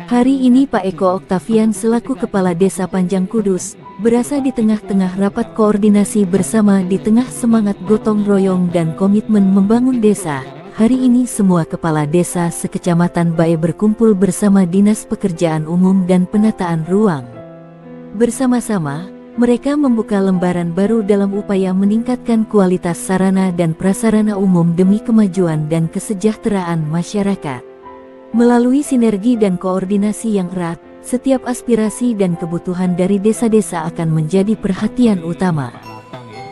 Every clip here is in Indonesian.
Hari ini Pak Eko Oktavian selaku Kepala Desa Panjang Kudus, berasa di tengah-tengah rapat koordinasi bersama di tengah semangat gotong royong dan komitmen membangun desa. Hari ini semua kepala desa sekecamatan Bae berkumpul bersama Dinas Pekerjaan Umum dan Penataan Ruang. Bersama-sama, mereka membuka lembaran baru dalam upaya meningkatkan kualitas sarana dan prasarana umum demi kemajuan dan kesejahteraan masyarakat. Melalui sinergi dan koordinasi yang erat, setiap aspirasi dan kebutuhan dari desa-desa akan menjadi perhatian utama.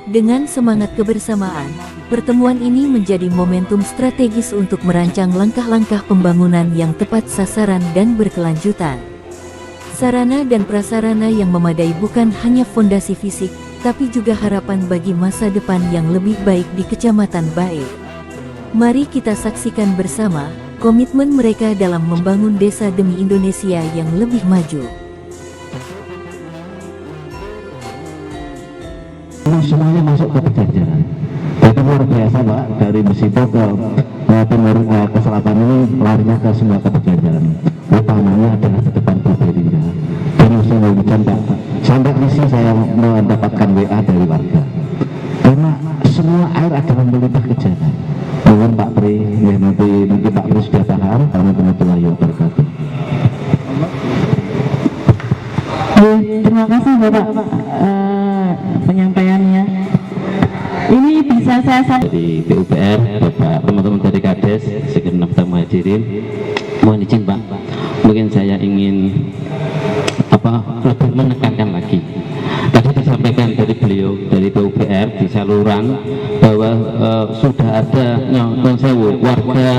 Dengan semangat kebersamaan, pertemuan ini menjadi momentum strategis untuk merancang langkah-langkah pembangunan yang tepat sasaran dan berkelanjutan. Sarana dan prasarana yang memadai bukan hanya fondasi fisik, tapi juga harapan bagi masa depan yang lebih baik di Kecamatan Bae. Mari kita saksikan bersama komitmen mereka dalam membangun desa demi Indonesia yang lebih maju. Semuanya masuk ke Pejajaran. Itu luar biasa Pak, dari Besipo ke timur ke selatan ini larinya ke semua ke Pejajaran. Utamanya adalah di depan Purbalingga. Dan musim hujan Pak, sampai misi saya mendapatkan WA dari warga. Karena semua air adalah melimpah ke jalan. Mohon Pak Pri, nanti Pak Pri sudah paham, kami warahmatullahi wabarakatuh. Terima kasih Bapak penyampaiannya. Ini bisa saya dari PUPR, Bapak teman-teman dari Kades, segenap tamu hadirin, mohon izin Pak, mungkin saya ingin lebih menekankan lagi. Tadi disampaikan dari beliau dari PUPR di saluran bahwa sudah ada warga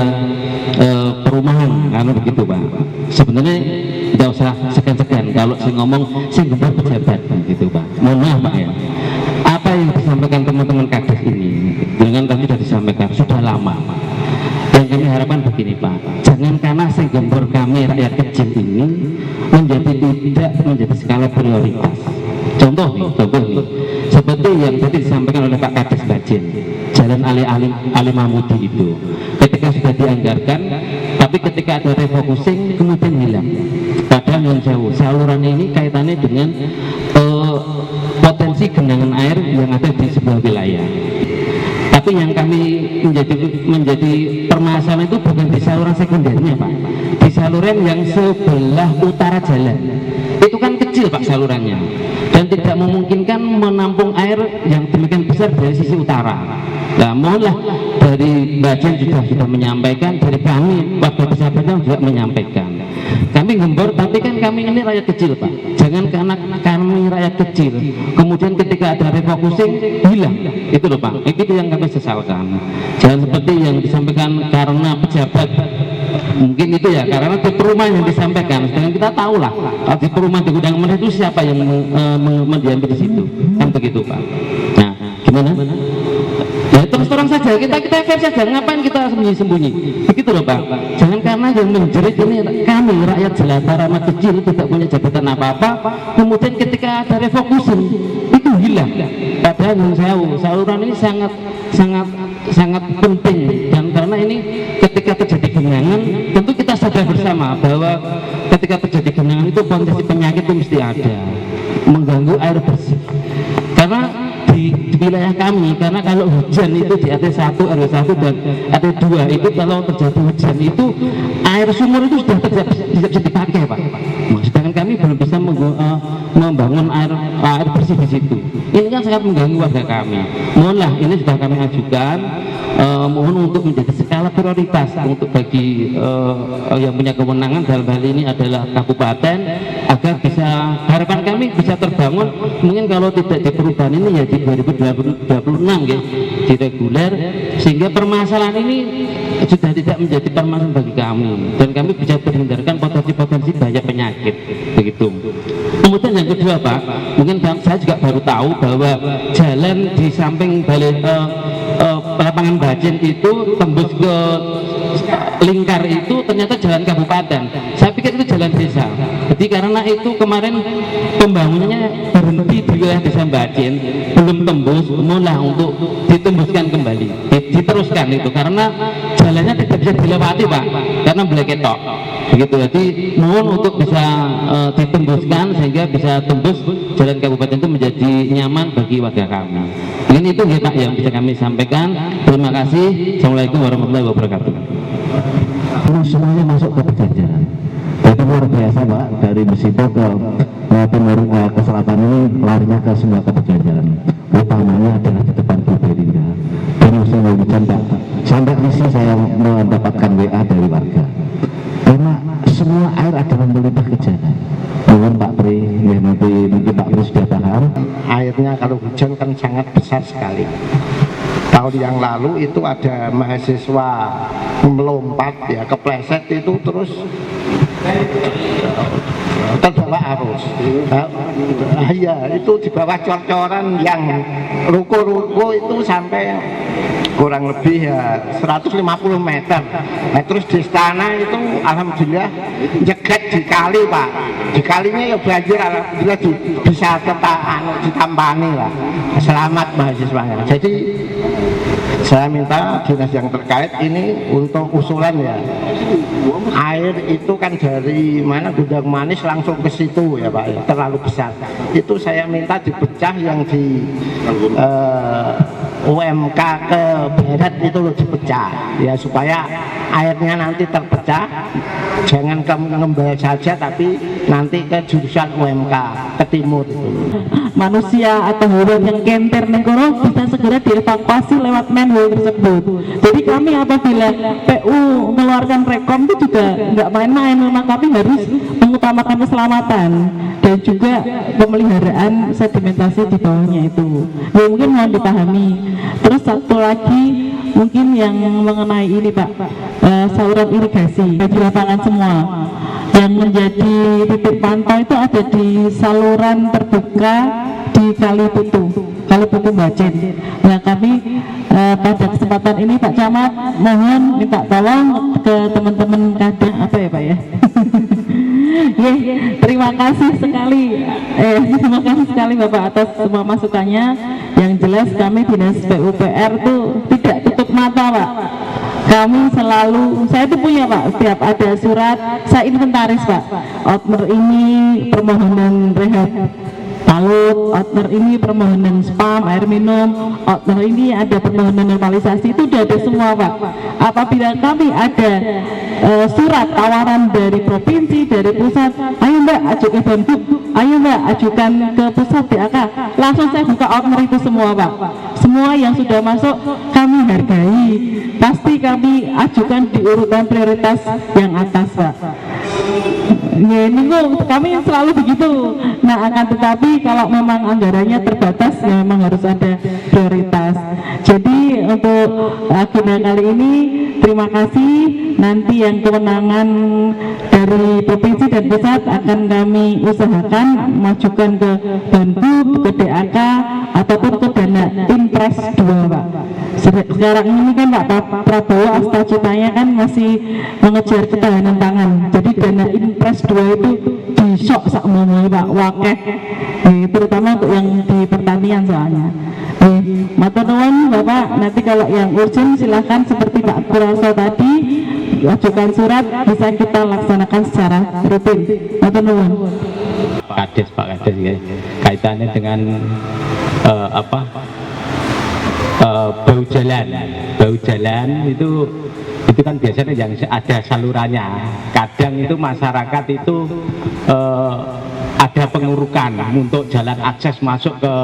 perumahan, karena begitu Pak. Sebenarnya tidak usah segan-segan kalau saya ngomong gembor pejabat gitu Pak. Mohon maaf Pak ya. Apa yang disampaikan teman-teman Kades ini dengan tadi sudah disampaikan sudah lama. Dan kami harapkan begini Pak, jangan karena gembor kami rakyat kecil ini tidak menjadi skala prioritas. Contoh nih, seperti yang tadi disampaikan oleh Pak Kades Bajen, Jalan Ali Mahmudi itu, ketika sudah dianggarkan, tapi ketika ada refocusing kemudian hilang. Padahal yang jauh, saluran ini kaitannya dengan potensi genangan air yang ada di sebuah wilayah. Tapi yang kami menjadi permasalahan itu bukan di saluran sekundernya Pak, di saluran yang sebelah utara jalan. Itu kan kecil Pak salurannya, dan tidak memungkinkan menampung air yang demikian besar dari sisi utara. Nah, mohonlah dari Bajen sudah menyampaikan, dari kami warga Pesabadan juga menyampaikan. Kami gembor, tapi kan kami ini rakyat kecil Pak. Jangan karena kami rakyat kecil, kemudian ketika ada refocusing hilang. Itu loh Pak, itu yang kami sesalkan. Jangan seperti yang disampaikan karena pejabat. Mungkin itu ya, karena di perumahan yang disampaikan. Sedangkan kita tahu lah, kalau di perumahan di gudang mana itu siapa yang mendiami di situ. Kan begitu Pak. Nah, gimana? Ya terus terang saja, kita fair saja, ngapain kita sembunyi-sembunyi, begitu loh Pak. Jangan karena yang menjerit ini kami rakyat jelata rakyat kecil tidak punya jabatan apa-apa, kemudian ketika ada refocusing itu hilang. Padahal yang saluran ini sangat penting, dan karena ini ketika terjadi genangan tentu kita sadar bersama bahwa ketika terjadi genangan itu potensi penyakit itu mesti ada, mengganggu air bersih. Karena di wilayah kami, karena kalau hujan itu di RT 1, RW 1 dan RT 2 itu kalau terjadi hujan itu air sumur itu sudah tidak bisa dipakai Pak. Sedangkan kami belum bisa membangun air bersih di situ. Ini kan sangat mengganggu warga kami. Mohonlah, ini sudah kami ajukan, mohon untuk menjadi skala prioritas untuk bagi yang punya kewenangan dalam hal ini adalah kabupaten, agar bisa, harapan kami bisa terbangun. Mungkin kalau tidak di perubahan ini ya di 2026 ya, di reguler, sehingga permasalahan ini sudah tidak menjadi permasalahan bagi kami, dan kami bisa menghindarkan potensi-potensi bahaya penyakit begitu. Kemudian yang kedua Pak, mungkin saya juga baru tahu bahwa jalan di samping balik lapangan Bajen itu tembus ke Lingkar itu ternyata jalan kabupaten. Saya pikir itu jalan desa. Jadi karena itu kemarin pembangunannya berhenti di wilayah Desa Mbacin, belum tembus, mulai untuk ditembuskan kembali, diteruskan itu karena jalannya tidak bisa dilewati Pak, karena bleketok begitu. Jadi mohon untuk bisa ditembuskan sehingga bisa tembus jalan kabupaten itu menjadi nyaman bagi warga kami. Mungkin itu ya Pak yang bisa kami sampaikan. Terima kasih. Assalamualaikum warahmatullahi wabarakatuh. Terus semuanya masuk ke Pejajaran. Jadi luar biasa Pak, dari Mesipo ke timur ke selatan ini larinya ke semua ke Pejajaran. Utamanya adalah di depan Purbalingga. Dan musim hujan Pak, sampai misi saya mendapatkan WA dari warga. Karena semua air adalah melimpah ke jalan. Mohon Pak Pri, ya nanti mungkin Pak Pri sudah paham. Airnya kalau hujan kan sangat besar sekali. Tahun yang lalu itu ada mahasiswa melompat ya kepleset itu terus terbawa arus. Ya itu di bawah cor-coran yang ruko-ruko itu sampai kurang lebih ya 150 meter. Nah, terus di istana itu alhamdulillah jeget di kali Pak. Di kalinya ya banjir alhamdulillah bisa ditampani lah. Selamat mahasiswanya. Jadi saya minta dinas yang terkait ini untuk usulan ya. Air itu kan dari mana Gudang Manis langsung ke situ ya Pak ya, terlalu besar. Itu saya minta dipecah yang di UMK ke barat itu loh dipecah ya supaya airnya nanti terpecah, jangan ke Ngembel saja tapi nanti ke jurusan UMK ke timur itu. Manusia atau hewan yang kenter nengkoro bisa segera dievakuasi lewat manhole tersebut. Jadi kami apabila PU mengeluarkan rekom itu juga nggak main-main, memang kami harus mengutamakan keselamatan dan juga pemeliharaan sedimentasi di bawahnya itu. Ya mungkin mohon dipahami. Terus satu lagi mungkin yang mengenai ini Pak, saluran irigasi bagi lapangan semua. Yang menjadi titik pantau itu ada di saluran terbuka di Kali Putu Mbacin. Nah kami pada kesempatan ini Pak Camat mohon minta tolong ke teman-teman kadang apa ya Pak ya. Terima kasih sekali Bapak atas semua masukannya. Yang jelas kami Dinas PUPR tuh tidak tutup mata Pak. Kami selalu, saya itu punya Pak, setiap ada surat saya inventaris Pak. Outner ini permohonan rehab talut, outner ini permohonan spam, air minum, outner ini ada permohonan normalisasi, itu sudah ada semua Pak. Apabila kami ada surat tawaran dari provinsi, dari pusat, ayo Mbak ajukan Bamkub, ayo Mbak ajukan ke pusat DAK, langsung saya buka outner itu semua Pak. Semua yang sudah masuk kami hargai, pasti kami ajukan di urutan prioritas yang atas Pak. Ya ini kami selalu begitu. Nah akan tetapi kalau memang anggarannya terbatas ya memang harus ada prioritas. Jadi untuk agenda kali ini terima kasih. Nanti yang kewenangan dari provinsi dan pusat akan kami usahakan majukan ke Bamkub, ke DAK ataupun ke dana Impres 2 Pak. Sekarang ini kan Pak Prabowo astacitanya kan masih mengejar ketahanan pangan. Jadi dana Impres 2 itu disok sak momoy Pak, wakeh. Terutama untuk yang di pertanian soalnya. Matur nuwun Bapak, nanti kalau yang urgent silahkan seperti Pak Kuroso tadi ajukan surat bisa kita laksanakan secara rutin. Matur nuwun. Pak Kades ya. Kaitannya dengan bau jalan itu kan biasanya yang ada salurannya. Kadang itu masyarakat itu ada pengurukan untuk jalan akses masuk ke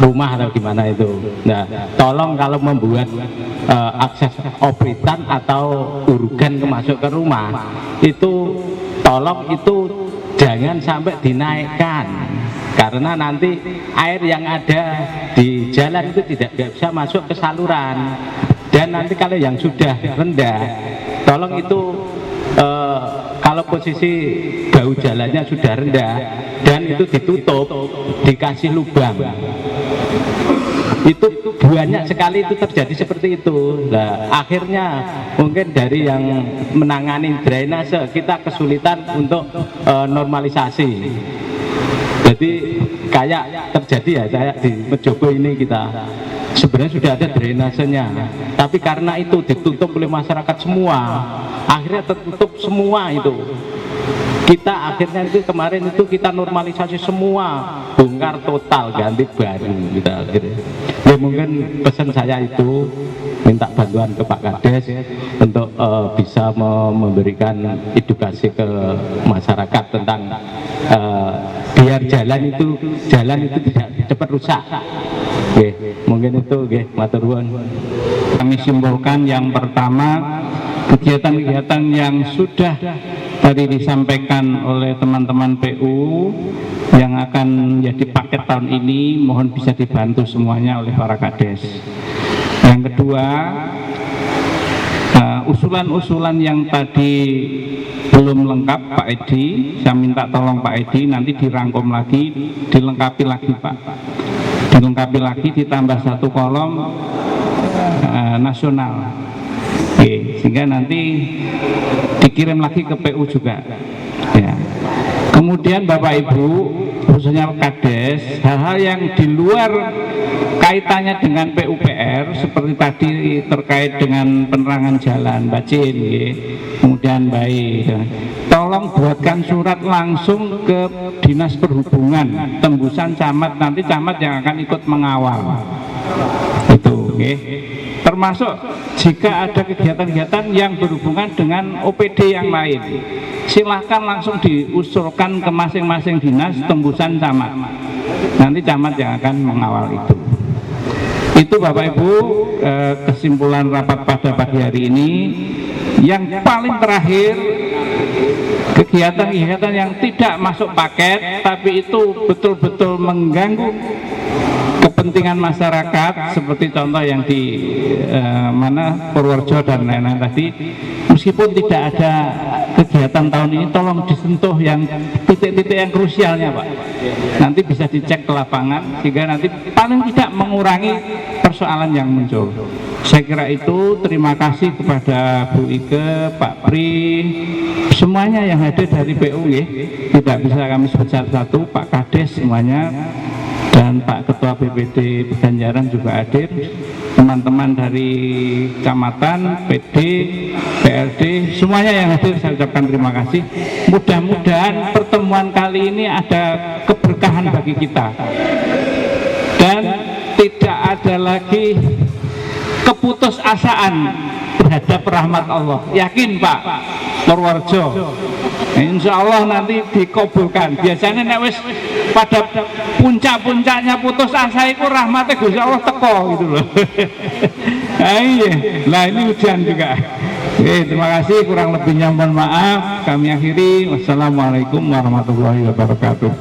rumah atau gimana itu. Nah, tolong kalau membuat akses opritan atau urugan masuk ke rumah itu tolong itu jangan sampai dinaikkan, karena nanti air yang ada di jalan itu tidak bisa masuk ke saluran. Dan nanti kalau yang sudah rendah, tolong itu kalau posisi bau jalannya sudah rendah dan itu ditutup, dikasih lubang itu banyak sekali itu terjadi seperti itu. Nah, akhirnya mungkin dari yang menangani drainase kita kesulitan untuk normalisasi. Jadi kayak terjadi ya, saya di Mejobo ini kita sebenarnya sudah ada drainasenya, tapi karena itu ditutup oleh masyarakat semua, akhirnya tertutup semua itu. Kita akhirnya itu kemarin itu kita normalisasi semua, bongkar total, ganti baru kita akhirnya. Ya mungkin pesan saya itu minta bantuan ke Pak Kades untuk bisa memberikan edukasi ke masyarakat tentang biar jalan itu tidak cepat rusak. Oke, mungkin itu matur nuwun. Kami simpulkan yang pertama, kegiatan-kegiatan yang sudah tadi disampaikan oleh teman-teman PU yang akan menjadi paket tahun ini mohon bisa dibantu semuanya oleh para kades. Yang kedua, usulan-usulan yang tadi belum lengkap Pak Edi, saya minta tolong Pak Edi nanti dirangkum lagi, dilengkapi lagi Pak, dilengkapi lagi, ditambah satu kolom nasional. Oke, sehingga nanti dikirim lagi ke PU juga ya. Kemudian Bapak Ibu khususnya Kades, hal-hal yang di luar kaitannya dengan PUPR seperti tadi terkait dengan penerangan jalan Bacin ya. Kemudian baik tolong buatkan surat langsung ke Dinas Perhubungan tembusan camat, nanti camat yang akan ikut mengawal itu oke. Termasuk jika ada kegiatan-kegiatan yang berhubungan dengan OPD yang lain, silahkan langsung diusulkan ke masing-masing dinas tembusan camat, nanti camat yang akan mengawal itu. Itu Bapak Ibu kesimpulan rapat pada pagi hari ini. Yang paling terakhir, kegiatan-kegiatan yang tidak masuk paket tapi itu betul-betul mengganggu kepentingan masyarakat seperti contoh yang di Purworejo dan lain-lain tadi, meskipun tidak ada kegiatan tahun ini tolong disentuh yang titik-titik yang krusialnya Pak, nanti bisa dicek ke lapangan sehingga nanti paling tidak mengurangi persoalan yang muncul. Saya kira itu. Terima kasih kepada Bu Ike, Pak Pri, semuanya yang hadir dari PU ya. Tidak bisa kami sebut satu-satu, Pak Kades semuanya, dan Pak Ketua BPD Peganjaran juga hadir, teman-teman dari Kecamatan, PD, PLD, semuanya yang hadir saya ucapkan terima kasih. Mudah-mudahan pertemuan kali ini ada keberkahan bagi kita dan tidak ada lagi keputusasaan terhadap rahmat Allah. Yakin Pak Purworejo, insya Allah nanti dikabulkan. Biasanya nek wis pada puncak-puncaknya putus asa itu rahmatnya Gusti Allah teko gitu loh. Nah ini ujian juga. Oke, terima kasih, kurang lebihnya mohon maaf. Kami akhiri. Wassalamualaikum warahmatullahi wabarakatuh.